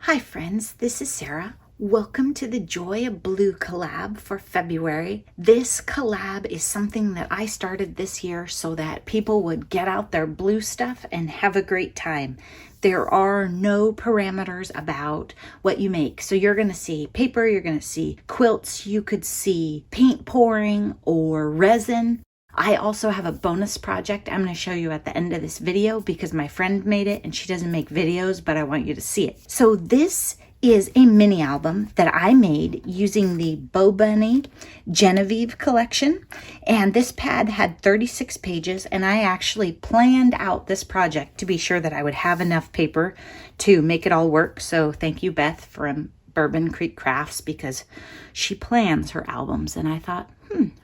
Hi friends, this is Sarah. Welcome to the Joy of Blue collab for February. This collab is something that I started this year so that people would get out their blue stuff and have a great time. There are no parameters about what you make. So you're going to see paper, you're going to see quilts, you could see paint pouring or resin. I also have a bonus project I'm going to show you at the end of this video because my friend made it and she doesn't make videos, but I want you to see it. So this is a mini album that I made using the Bo Bunny Genevieve collection. And this pad had 36 pages and I actually planned out this project to be sure that I would have enough paper to make it all work. So thank you, Beth, from Bourbon Creek Crafts, because she plans her albums. And I thought,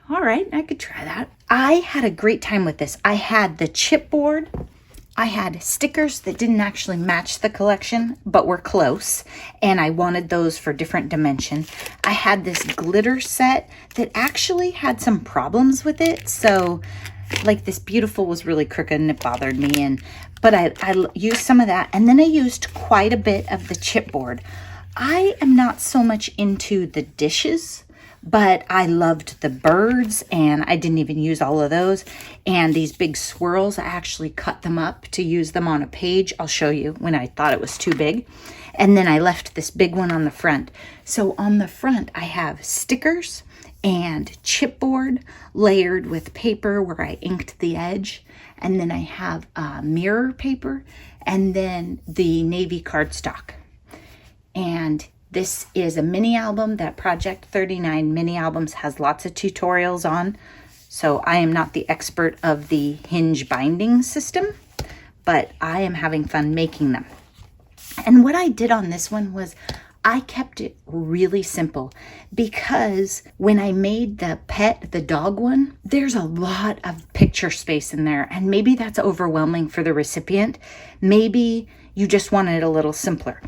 all right, I could try that. I had a great time with this. I had the chipboard. I had stickers that didn't actually match the collection, but were close. And I wanted those for different dimension. I had this glitter set that actually had some problems with it. So like this beautiful was really crooked and it bothered me. But I used some of that. And then I used quite a bit of the chipboard. I am not so much into the dishes, but I loved the birds and I didn't even use all of those. And these big swirls, I actually cut them up to use them on a page. I'll show you when I thought it was too big. And then I left this big one on the front. So on the front, I have stickers and chipboard layered with paper where I inked the edge. And then I have mirror paper and then the navy cardstock. And this is a mini album that Project 39 mini albums has lots of tutorials on. So I am not the expert of the hinge binding system, but I am having fun making them. And what I did on this one was I kept it really simple because when I made the pet, the dog one, there's a lot of picture space in there. And maybe that's overwhelming for the recipient. Maybe you just want it a little simpler.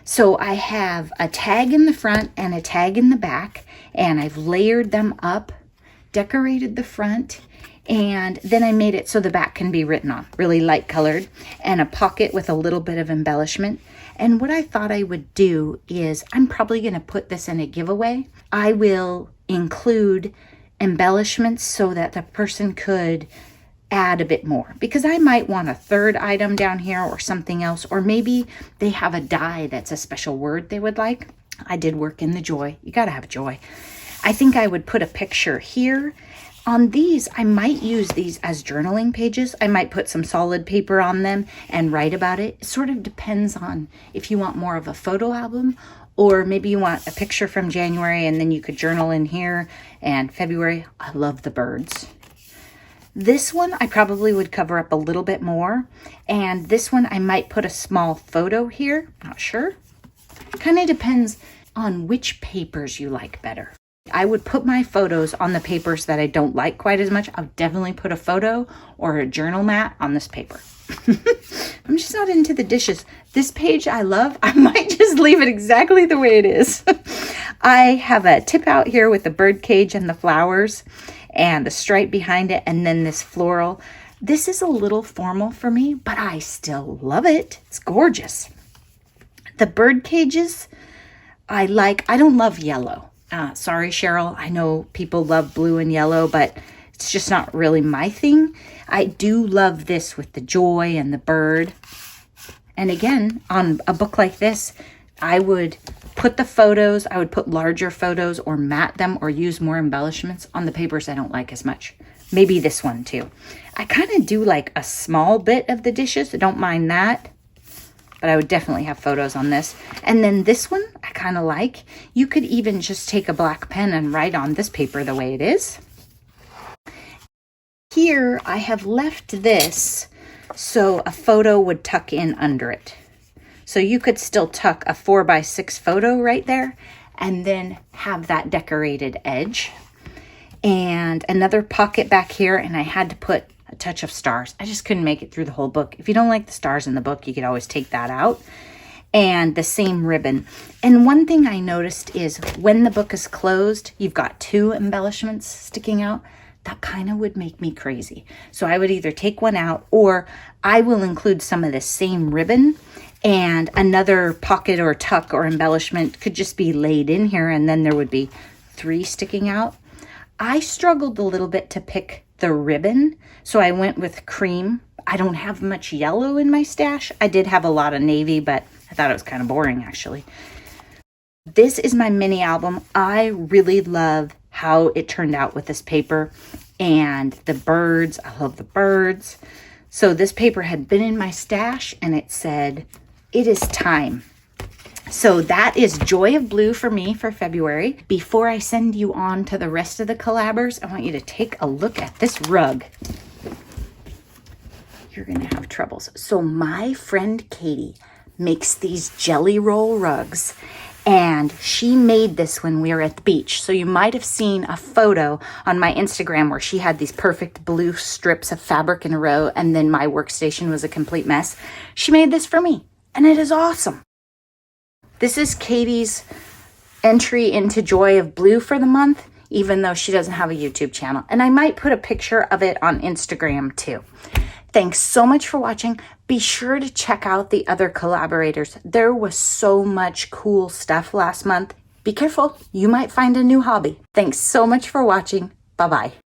So I have a tag in the front and a tag in the back, and I've layered them up, decorated the front, and then I made it so the back can be written on, really light colored, and a pocket with a little bit of embellishment. And what I thought I would do is I'm probably going to put this in a giveaway. I will include embellishments so that the person could add a bit more, because I might want a third item down here or something else, or maybe they have a die that's a special word they would like. I did work in the joy. You got to have joy. I think I would put a picture here. On these, I might use these as journaling pages. I might put some solid paper on them and write about it. It sort of depends on if you want more of a photo album, or maybe you want a picture from January and then you could journal in here. And February, I love the birds. This one I probably would cover up a little bit more. And this one I might put a small photo here. Not sure. Kind of depends on which papers you like better. I would put my photos on the papers that I don't like quite as much. I'll definitely put a photo or a journal mat on this paper. I'm just not into the dishes. This page I love. I might just leave it exactly the way it is. I have a tip out here with the bird cage and the flowers and the stripe behind it, and then this floral. This is a little formal for me, but I still love it. It's gorgeous. The bird cages, I like. I don't love yellow. Sorry, Cheryl. I know people love blue and yellow, but it's just not really my thing. I do love this with the joy and the bird. And again, on a book like this, I would put the photos, I would put larger photos or mat them or use more embellishments on the papers I don't like as much. Maybe this one too. I kind of do like a small bit of the dishes. I don't mind that, but I would definitely have photos on this. And then this one I kind of like. You could even just take a black pen and write on this paper the way it is. Here I have left this so a photo would tuck in under it. So you could still tuck a 4x6 photo right there and then have that decorated edge. And another pocket back here, and I had to put a touch of stars. I just couldn't make it through the whole book. If you don't like the stars in the book, you could always take that out. And the same ribbon. And one thing I noticed is when the book is closed, you've got two embellishments sticking out. That kind of would make me crazy. So I would either take one out, or I will include some of the same ribbon And another pocket or tuck or embellishment could just be laid in here, and then there would be 3 sticking out. I struggled a little bit to pick the ribbon, so I went with cream. I don't have much yellow in my stash. I did have a lot of navy, but I thought it was kind of boring actually. This is my mini album. I really love how it turned out with this paper and the birds. I love the birds. So this paper had been in my stash and it said, "It is time." So that is Joy of Blue for me for February. Before I send you on to the rest of the collabers, I want you to take a look at this rug. You're gonna have troubles. So my friend Katie makes these jelly roll rugs, and she made this when we were at the beach. So you might have seen a photo on my Instagram where she had these perfect blue strips of fabric in a row, and then my workstation was a complete mess. She made this for me, and it is awesome. This is Katie's entry into Joy of Blue for the month, even though she doesn't have a YouTube channel. And I might put a picture of it on Instagram too. Thanks so much for watching. Be sure to check out the other collaborators. There was so much cool stuff last month. Be careful, you might find a new hobby. Thanks so much for watching. Bye-bye.